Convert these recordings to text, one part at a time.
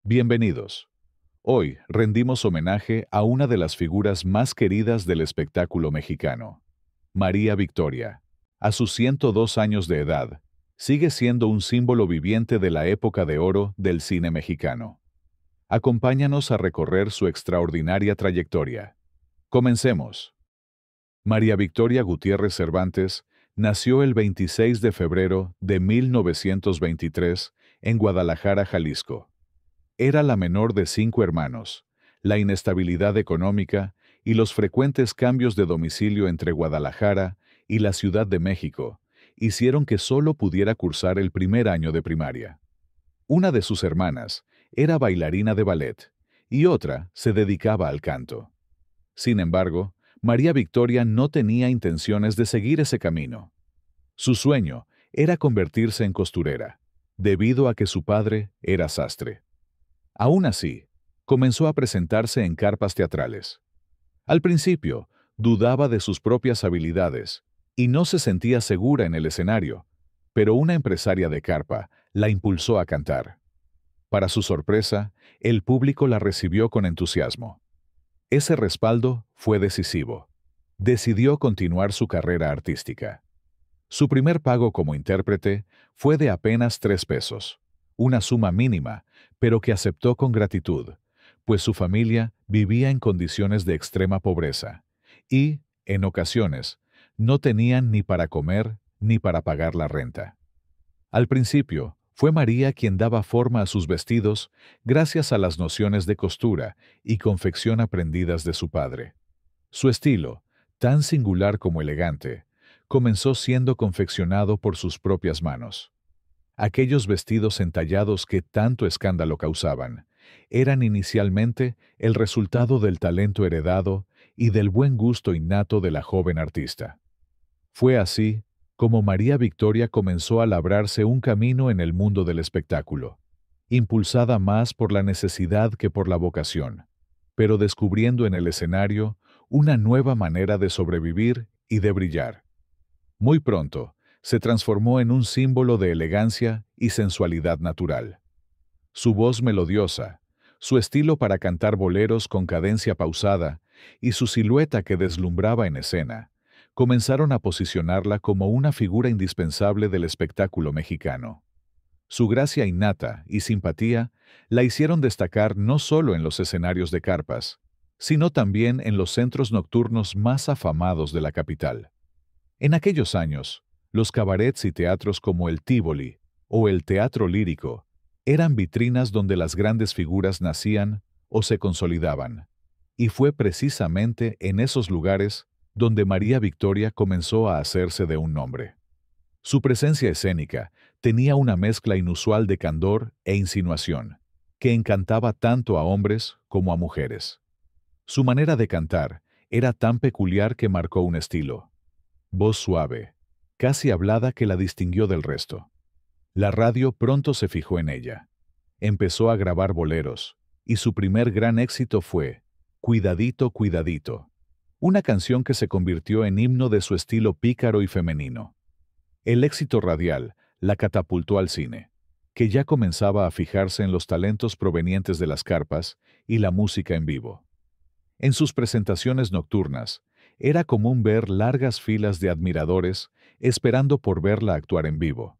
Bienvenidos. Hoy rendimos homenaje a una de las figuras más queridas del espectáculo mexicano, María Victoria. A sus 102 años de edad, sigue siendo un símbolo viviente de la época de oro del cine mexicano. Acompáñanos a recorrer su extraordinaria trayectoria. Comencemos. María Victoria Gutiérrez Cervantes nació el 26 de febrero de 1923 en Guadalajara, Jalisco. Era la menor de 5 hermanos. La inestabilidad económica y los frecuentes cambios de domicilio entre Guadalajara y la Ciudad de México hicieron que solo pudiera cursar el primer año de primaria. Una de sus hermanas era bailarina de ballet y otra se dedicaba al canto. Sin embargo, María Victoria no tenía intenciones de seguir ese camino. Su sueño era convertirse en costurera, debido a que su padre era sastre. Aún así, comenzó a presentarse en carpas teatrales. Al principio, dudaba de sus propias habilidades y no se sentía segura en el escenario, pero una empresaria de carpa la impulsó a cantar. Para su sorpresa, el público la recibió con entusiasmo. Ese respaldo fue decisivo. Decidió continuar su carrera artística. Su primer pago como intérprete fue de apenas 3 pesos, una suma mínima, pero que aceptó con gratitud, pues su familia vivía en condiciones de extrema pobreza y, en ocasiones, no tenían ni para comer ni para pagar la renta. Al principio, fue María quien daba forma a sus vestidos gracias a las nociones de costura y confección aprendidas de su padre. Su estilo, tan singular como elegante, comenzó siendo confeccionado por sus propias manos. Aquellos vestidos entallados que tanto escándalo causaban eran inicialmente el resultado del talento heredado y del buen gusto innato de la joven artista. Fue así como María Victoria comenzó a labrarse un camino en el mundo del espectáculo, impulsada más por la necesidad que por la vocación, pero descubriendo en el escenario una nueva manera de sobrevivir y de brillar. Muy pronto, se transformó en un símbolo de elegancia y sensualidad natural. Su voz melodiosa, su estilo para cantar boleros con cadencia pausada y su silueta que deslumbraba en escena, comenzaron a posicionarla como una figura indispensable del espectáculo mexicano. Su gracia innata y simpatía la hicieron destacar no solo en los escenarios de carpas, sino también en los centros nocturnos más afamados de la capital. En aquellos años, los cabarets y teatros como el Tívoli o el Teatro Lírico eran vitrinas donde las grandes figuras nacían o se consolidaban, y fue precisamente en esos lugares donde María Victoria comenzó a hacerse de un nombre. Su presencia escénica tenía una mezcla inusual de candor e insinuación, que encantaba tanto a hombres como a mujeres. Su manera de cantar era tan peculiar que marcó un estilo. Voz suave, casi hablada, que la distinguió del resto. La radio pronto se fijó en ella. Empezó a grabar boleros, y su primer gran éxito fue Cuidadito, cuidadito, una canción que se convirtió en himno de su estilo pícaro y femenino. El éxito radial la catapultó al cine, que ya comenzaba a fijarse en los talentos provenientes de las carpas y la música en vivo. En sus presentaciones nocturnas, era común ver largas filas de admiradores esperando por verla actuar en vivo.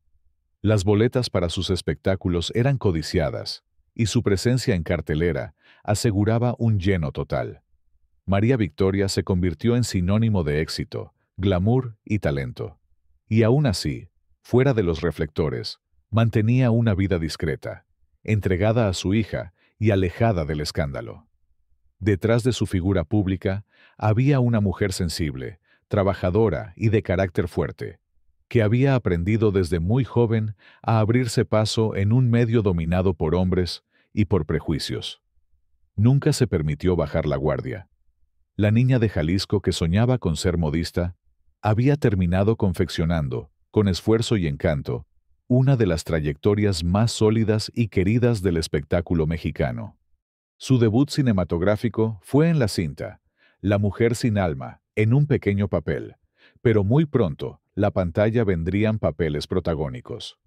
Las boletas para sus espectáculos eran codiciadas, y su presencia en cartelera aseguraba un lleno total. María Victoria se convirtió en sinónimo de éxito, glamour y talento. Y aún así, fuera de los reflectores, mantenía una vida discreta, entregada a su hija y alejada del escándalo. Detrás de su figura pública había una mujer sensible, trabajadora y de carácter fuerte, que había aprendido desde muy joven a abrirse paso en un medio dominado por hombres y por prejuicios. Nunca se permitió bajar la guardia. La niña de Jalisco que soñaba con ser modista había terminado confeccionando, con esfuerzo y encanto, una de las trayectorias más sólidas y queridas del espectáculo mexicano. Su debut cinematográfico fue en la cinta La mujer sin alma, en un pequeño papel, pero muy pronto la pantalla vendrían papeles protagónicos.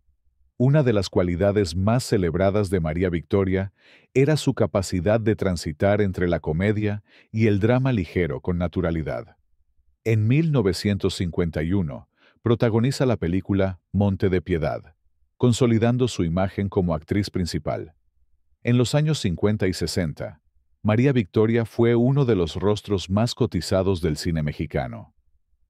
Una de las cualidades más celebradas de María Victoria era su capacidad de transitar entre la comedia y el drama ligero con naturalidad. En 1951, protagoniza la película Monte de Piedad, consolidando su imagen como actriz principal. En los años 50 y 60, María Victoria fue uno de los rostros más cotizados del cine mexicano.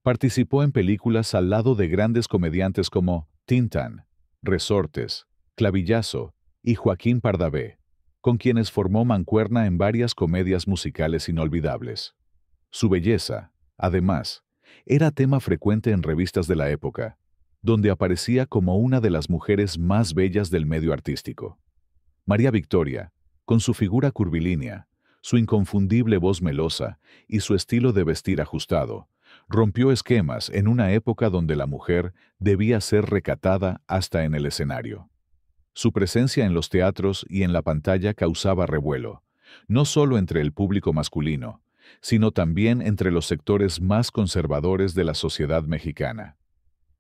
Participó en películas al lado de grandes comediantes como Tintán, Resortes, Clavillazo y Joaquín Pardavé, con quienes formó mancuerna en varias comedias musicales inolvidables. Su belleza, además, era tema frecuente en revistas de la época, donde aparecía como una de las mujeres más bellas del medio artístico. María Victoria, con su figura curvilínea, su inconfundible voz melosa y su estilo de vestir ajustado, rompió esquemas en una época donde la mujer debía ser recatada hasta en el escenario. Su presencia en los teatros y en la pantalla causaba revuelo, no solo entre el público masculino, sino también entre los sectores más conservadores de la sociedad mexicana.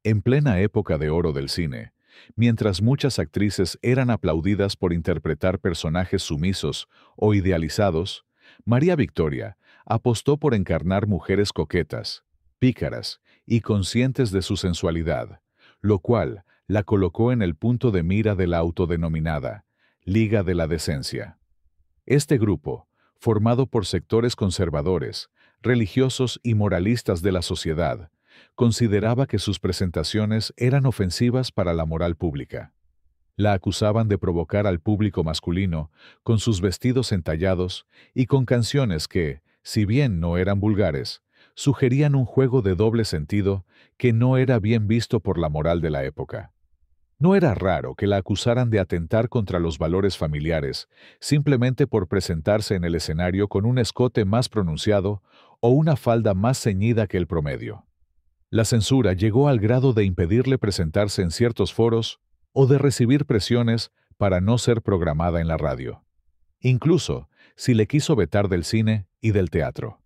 En plena época de oro del cine, mientras muchas actrices eran aplaudidas por interpretar personajes sumisos o idealizados, María Victoria apostó por encarnar mujeres coquetas, pícaras y conscientes de su sensualidad, lo cual la colocó en el punto de mira de la autodenominada Liga de la Decencia. Este grupo, formado por sectores conservadores, religiosos y moralistas de la sociedad, consideraba que sus presentaciones eran ofensivas para la moral pública. La acusaban de provocar al público masculino con sus vestidos entallados y con canciones que, si bien no eran vulgares, sugerían un juego de doble sentido que no era bien visto por la moral de la época. No era raro que la acusaran de atentar contra los valores familiares simplemente por presentarse en el escenario con un escote más pronunciado o una falda más ceñida que el promedio. La censura llegó al grado de impedirle presentarse en ciertos foros o de recibir presiones para no ser programada en la radio. Incluso si le quiso vetar del cine y del teatro.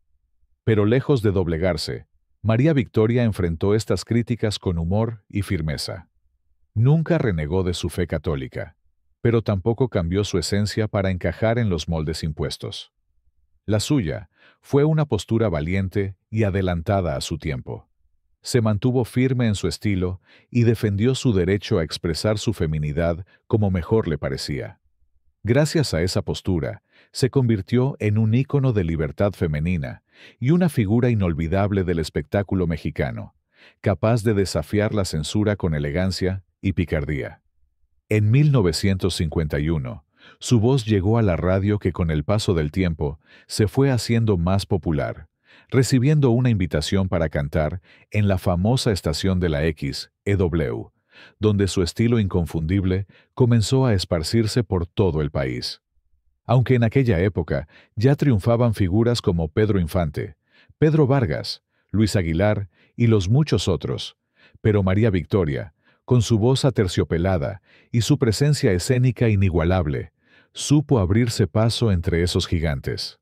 Pero lejos de doblegarse, María Victoria enfrentó estas críticas con humor y firmeza. Nunca renegó de su fe católica, pero tampoco cambió su esencia para encajar en los moldes impuestos. La suya fue una postura valiente y adelantada a su tiempo. Se mantuvo firme en su estilo y defendió su derecho a expresar su feminidad como mejor le parecía. Gracias a esa postura, se convirtió en un ícono de libertad femenina y una figura inolvidable del espectáculo mexicano, capaz de desafiar la censura con elegancia y picardía. En 1951, su voz llegó a la radio que con el paso del tiempo se fue haciendo más popular, recibiendo una invitación para cantar en la famosa estación de la X, EW, donde su estilo inconfundible comenzó a esparcirse por todo el país. Aunque en aquella época ya triunfaban figuras como Pedro Infante, Pedro Vargas, Luis Aguilar y los muchos otros, pero María Victoria, con su voz aterciopelada y su presencia escénica inigualable, supo abrirse paso entre esos gigantes.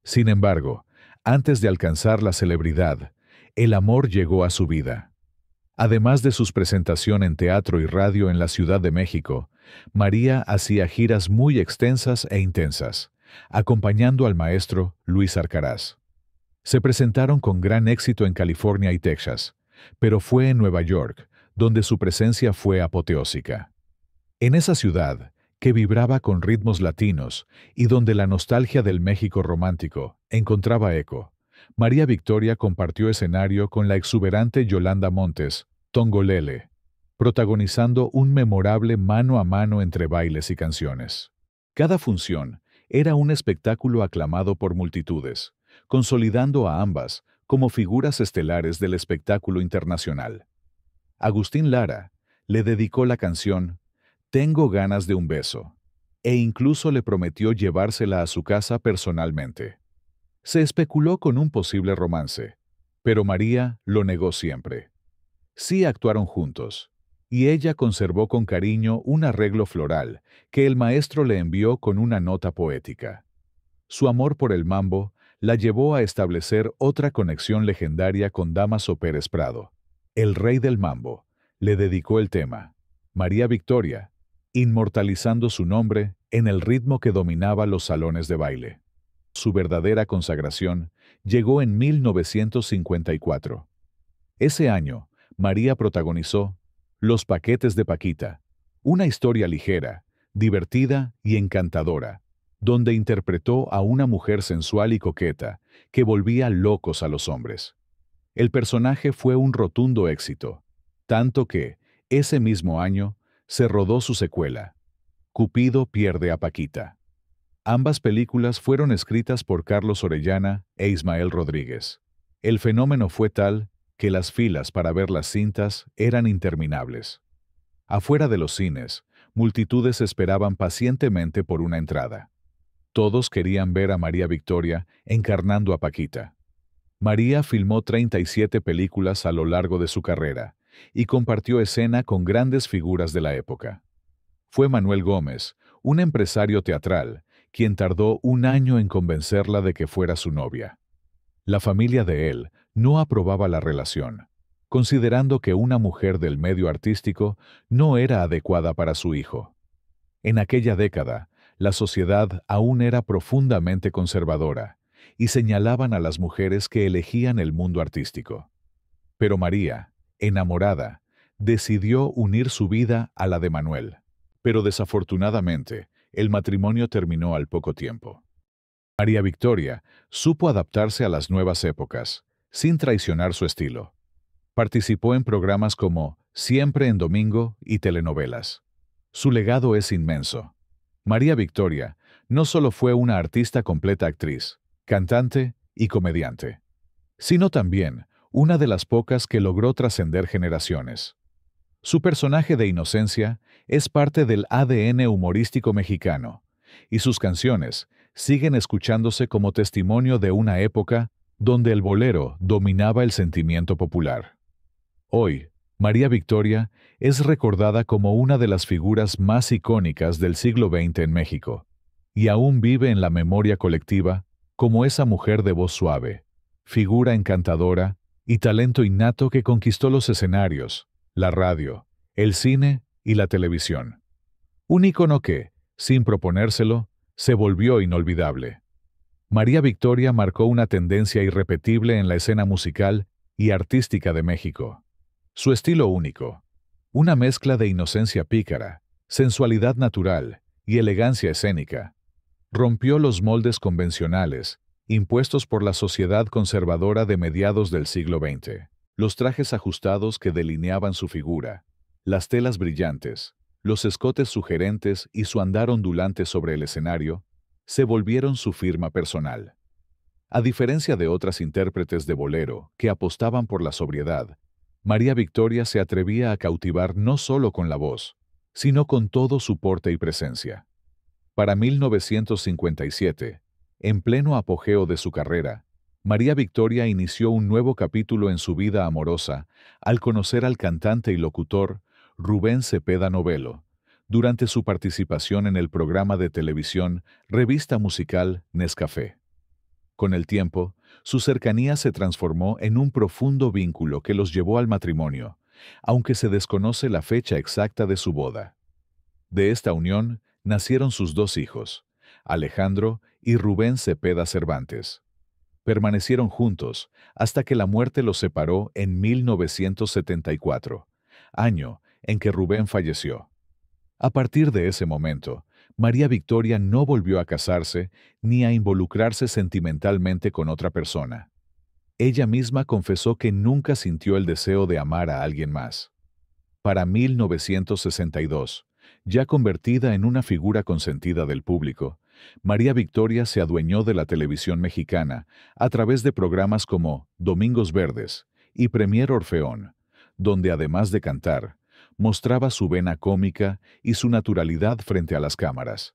Sin embargo, antes de alcanzar la celebridad, el amor llegó a su vida. Además de sus presentaciones en teatro y radio en la Ciudad de México, María hacía giras muy extensas e intensas, acompañando al maestro Luis Arcaraz. Se presentaron con gran éxito en California y Texas, pero fue en Nueva York, donde su presencia fue apoteósica. En esa ciudad, que vibraba con ritmos latinos y donde la nostalgia del México romántico encontraba eco, María Victoria compartió escenario con la exuberante Yolanda Montes, Tongolele, protagonizando un memorable mano a mano entre bailes y canciones. Cada función era un espectáculo aclamado por multitudes, consolidando a ambas como figuras estelares del espectáculo internacional. Agustín Lara le dedicó la canción Tengo ganas de un beso, e incluso le prometió llevársela a su casa personalmente. Se especuló con un posible romance, pero María lo negó siempre. Sí actuaron juntos, y ella conservó con cariño un arreglo floral que el maestro le envió con una nota poética. Su amor por el mambo la llevó a establecer otra conexión legendaria con Dámaso Pérez Prado. El rey del mambo le dedicó el tema María Victoria, inmortalizando su nombre en el ritmo que dominaba los salones de baile. Su verdadera consagración llegó en 1954. Ese año, María protagonizó Los paquetes de Paquita, una historia ligera, divertida y encantadora, donde interpretó a una mujer sensual y coqueta que volvía locos a los hombres. El personaje fue un rotundo éxito, tanto que, ese mismo año, se rodó su secuela, Cupido pierde a Paquita. Ambas películas fueron escritas por Carlos Orellana e Ismael Rodríguez. El fenómeno fue tal que las filas para ver las cintas eran interminables. Afuera de los cines, multitudes esperaban pacientemente por una entrada. Todos querían ver a María Victoria encarnando a Paquita. María filmó 37 películas a lo largo de su carrera y compartió escena con grandes figuras de la época. Fue Manuel Gómez, un empresario teatral, quien tardó un año en convencerla de que fuera su novia. La familia de él no aprobaba la relación, considerando que una mujer del medio artístico no era adecuada para su hijo. En aquella década, la sociedad aún era profundamente conservadora y señalaban a las mujeres que elegían el mundo artístico. Pero María, enamorada, decidió unir su vida a la de Manuel. Pero desafortunadamente, el matrimonio terminó al poco tiempo. María Victoria supo adaptarse a las nuevas épocas, sin traicionar su estilo. Participó en programas como Siempre en Domingo y telenovelas. Su legado es inmenso. María Victoria no solo fue una artista completa actriz, cantante y comediante, sino también una de las pocas que logró trascender generaciones. Su personaje de inocencia es parte del ADN humorístico mexicano, y sus canciones siguen escuchándose como testimonio de una época donde el bolero dominaba el sentimiento popular. Hoy, María Victoria es recordada como una de las figuras más icónicas del siglo XX en México, y aún vive en la memoria colectiva como esa mujer de voz suave, figura encantadora y talento innato que conquistó los escenarios, la radio, el cine y la televisión. Un ícono que, sin proponérselo, se volvió inolvidable. María Victoria marcó una tendencia irrepetible en la escena musical y artística de México. Su estilo único, una mezcla de inocencia pícara, sensualidad natural y elegancia escénica, rompió los moldes convencionales impuestos por la sociedad conservadora de mediados del siglo XX. Los trajes ajustados que delineaban su figura, las telas brillantes, los escotes sugerentes y su andar ondulante sobre el escenario, se volvieron su firma personal. A diferencia de otras intérpretes de bolero que apostaban por la sobriedad, María Victoria se atrevía a cautivar no solo con la voz, sino con todo su porte y presencia. Para 1957, en pleno apogeo de su carrera, María Victoria inició un nuevo capítulo en su vida amorosa al conocer al cantante y locutor Rubén Cepeda Novello, durante su participación en el programa de televisión Revista Musical Nescafé. Con el tiempo, su cercanía se transformó en un profundo vínculo que los llevó al matrimonio, aunque se desconoce la fecha exacta de su boda. De esta unión nacieron sus dos hijos, Alejandro y Rubén Cepeda Cervantes. Permanecieron juntos hasta que la muerte los separó en 1974, año en que Rubén falleció. A partir de ese momento, María Victoria no volvió a casarse ni a involucrarse sentimentalmente con otra persona. Ella misma confesó que nunca sintió el deseo de amar a alguien más. Para 1962, ya convertida en una figura consentida del público, María Victoria se adueñó de la televisión mexicana a través de programas como Domingos Verdes y Premier Orfeón, donde además de cantar, mostraba su vena cómica y su naturalidad frente a las cámaras.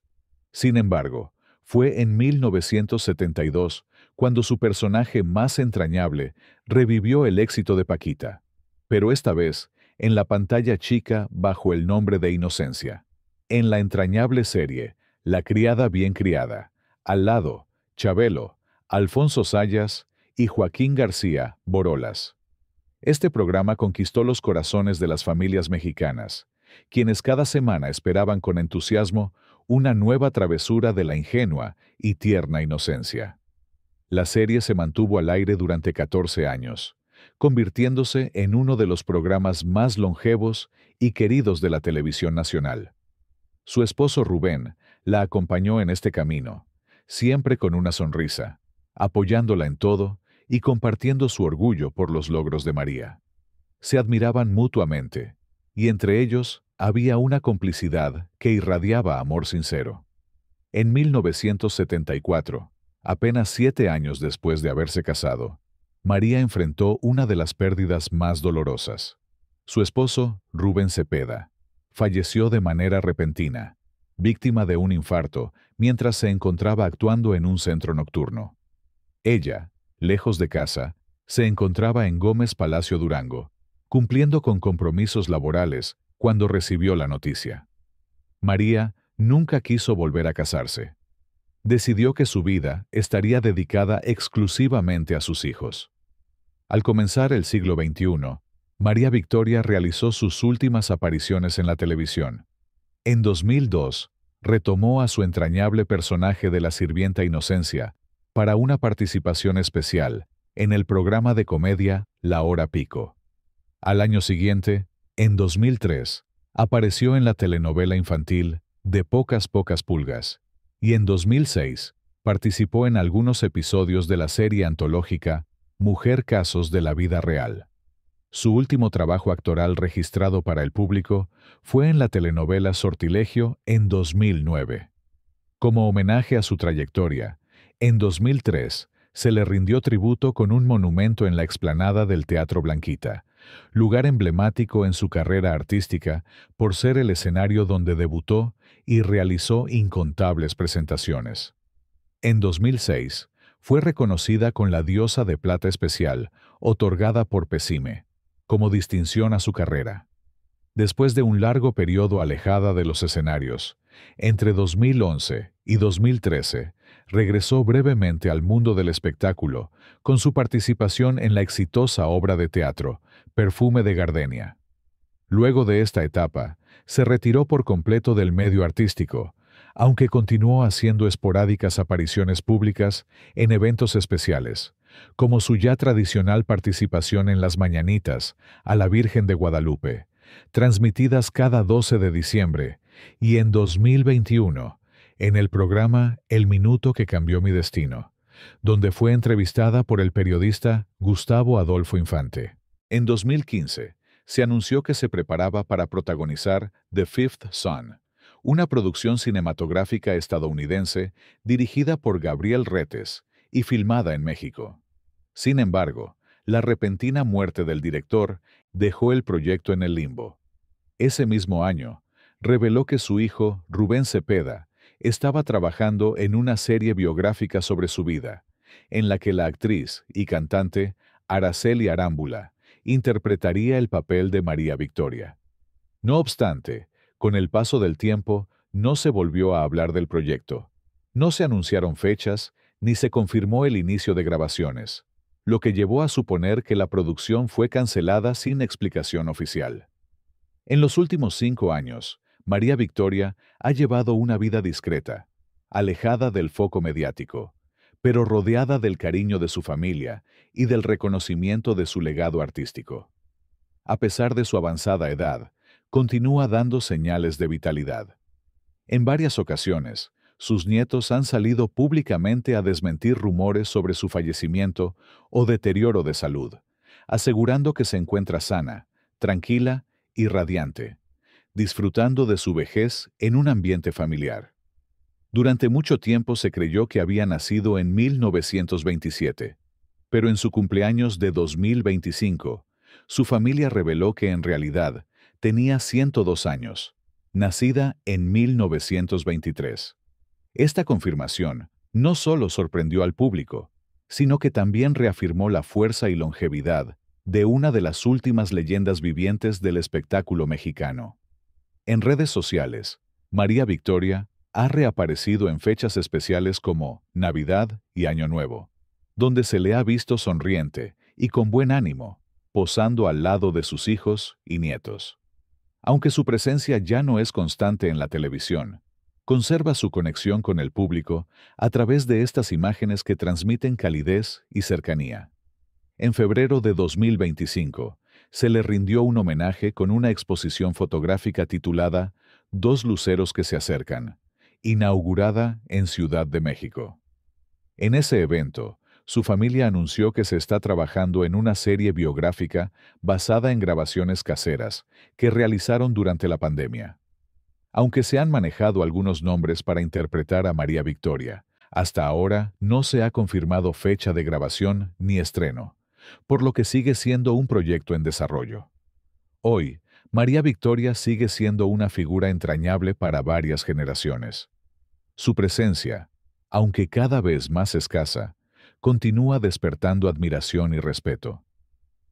Sin embargo, fue en 1972 cuando su personaje más entrañable revivió el éxito de Paquita, pero esta vez en la pantalla chica bajo el nombre de Inocencia. En la entrañable serie La criada bien criada, al lado, Chabelo, Alfonso Sayas y Joaquín García Borolas. Este programa conquistó los corazones de las familias mexicanas quienes cada semana esperaban con entusiasmo una nueva travesura de la ingenua y tierna inocencia. La serie se mantuvo al aire durante 14 años, convirtiéndose en uno de los programas más longevos y queridos de la televisión nacional. Su esposo Rubén la acompañó en este camino, siempre con una sonrisa, apoyándola en todo y compartiendo su orgullo por los logros de María. Se admiraban mutuamente, y entre ellos había una complicidad que irradiaba amor sincero. En 1974, apenas 7 años después de haberse casado, María enfrentó una de las pérdidas más dolorosas. Su esposo, Rubén Cepeda, falleció de manera repentina, víctima de un infarto mientras se encontraba actuando en un centro nocturno. Ella, lejos de casa, se encontraba en Gómez Palacio Durango, cumpliendo con compromisos laborales cuando recibió la noticia. María nunca quiso volver a casarse. Decidió que su vida estaría dedicada exclusivamente a sus hijos. Al comenzar el siglo XXI, María Victoria realizó sus últimas apariciones en la televisión. En 2002, retomó a su entrañable personaje de la sirvienta Inocencia para una participación especial en el programa de comedia La Hora Pico. Al año siguiente, en 2003, apareció en la telenovela infantil De Pocas Pulgas, y en 2006 participó en algunos episodios de la serie antológica Mujer Casos de la Vida Real. Su último trabajo actoral registrado para el público fue en la telenovela Sortilegio en 2009. Como homenaje a su trayectoria, en 2003 se le rindió tributo con un monumento en la explanada del Teatro Blanquita, lugar emblemático en su carrera artística por ser el escenario donde debutó y realizó incontables presentaciones. En 2006, fue reconocida con la Diosa de Plata Especial, otorgada por PECIME, como distinción a su carrera. Después de un largo periodo alejada de los escenarios, entre 2011 y 2013, regresó brevemente al mundo del espectáculo con su participación en la exitosa obra de teatro Perfume de Gardenia. Luego de esta etapa, se retiró por completo del medio artístico, aunque continuó haciendo esporádicas apariciones públicas en eventos especiales, como su ya tradicional participación en las Mañanitas a la Virgen de Guadalupe, transmitidas cada 12 de diciembre, y en 2021, en el programa El Minuto que Cambió Mi Destino, donde fue entrevistada por el periodista Gustavo Adolfo Infante. En 2015, se anunció que se preparaba para protagonizar The Fifth Son, una producción cinematográfica estadounidense dirigida por Gabriel Retes y filmada en México. Sin embargo, la repentina muerte del director dejó el proyecto en el limbo. Ese mismo año, reveló que su hijo, Rubén Cepeda, estaba trabajando en una serie biográfica sobre su vida, en la que la actriz y cantante Araceli Arámbula interpretaría el papel de María Victoria. No obstante, con el paso del tiempo, no se volvió a hablar del proyecto. No se anunciaron fechas, ni se confirmó el inicio de grabaciones, lo que llevó a suponer que la producción fue cancelada sin explicación oficial. En los últimos 5 años, María Victoria ha llevado una vida discreta, alejada del foco mediático, pero rodeada del cariño de su familia y del reconocimiento de su legado artístico. A pesar de su avanzada edad, continúa dando señales de vitalidad. En varias ocasiones, sus nietos han salido públicamente a desmentir rumores sobre su fallecimiento o deterioro de salud, asegurando que se encuentra sana, tranquila y radiante, disfrutando de su vejez en un ambiente familiar. Durante mucho tiempo se creyó que había nacido en 1927, pero en su cumpleaños de 2025, su familia reveló que en realidad tenía 102 años, nacida en 1923. Esta confirmación no solo sorprendió al público, sino que también reafirmó la fuerza y longevidad de una de las últimas leyendas vivientes del espectáculo mexicano. En redes sociales, María Victoria ha reaparecido en fechas especiales como Navidad y Año Nuevo, donde se le ha visto sonriente y con buen ánimo, posando al lado de sus hijos y nietos. Aunque su presencia ya no es constante en la televisión, conserva su conexión con el público a través de estas imágenes que transmiten calidez y cercanía. En febrero de 2025, se le rindió un homenaje con una exposición fotográfica titulada Dos luceros que se acercan, inaugurada en Ciudad de México. En ese evento, su familia anunció que se está trabajando en una serie biográfica basada en grabaciones caseras que realizaron durante la pandemia. Aunque se han manejado algunos nombres para interpretar a María Victoria, hasta ahora no se ha confirmado fecha de grabación ni estreno, por lo que sigue siendo un proyecto en desarrollo. Hoy, María Victoria sigue siendo una figura entrañable para varias generaciones. Su presencia, aunque cada vez más escasa, continúa despertando admiración y respeto.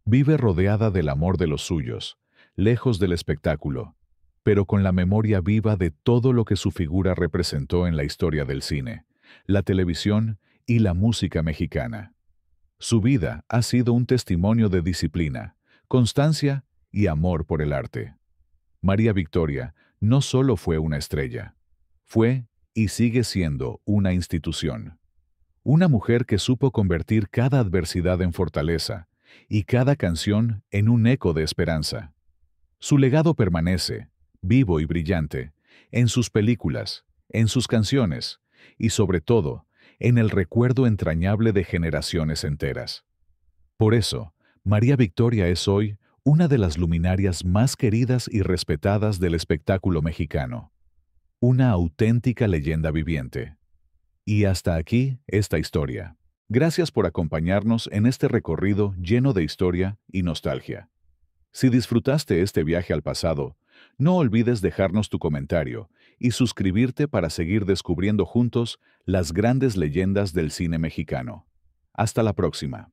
Vive rodeada del amor de los suyos, lejos del espectáculo, pero con la memoria viva de todo lo que su figura representó en la historia del cine, la televisión y la música mexicana. Su vida ha sido un testimonio de disciplina, constancia y amor por el arte. María Victoria no solo fue una estrella, fue y sigue siendo una institución. Una mujer que supo convertir cada adversidad en fortaleza y cada canción en un eco de esperanza. Su legado permanece, vivo y brillante, en sus películas, en sus canciones y sobre todo, en el recuerdo entrañable de generaciones enteras. Por eso, María Victoria es hoy una de las luminarias más queridas y respetadas del espectáculo mexicano. Una auténtica leyenda viviente. Y hasta aquí esta historia. Gracias por acompañarnos en este recorrido lleno de historia y nostalgia. Si disfrutaste este viaje al pasado, no olvides dejarnos tu comentario y suscribirte para seguir descubriendo juntos las grandes leyendas del cine mexicano. Hasta la próxima.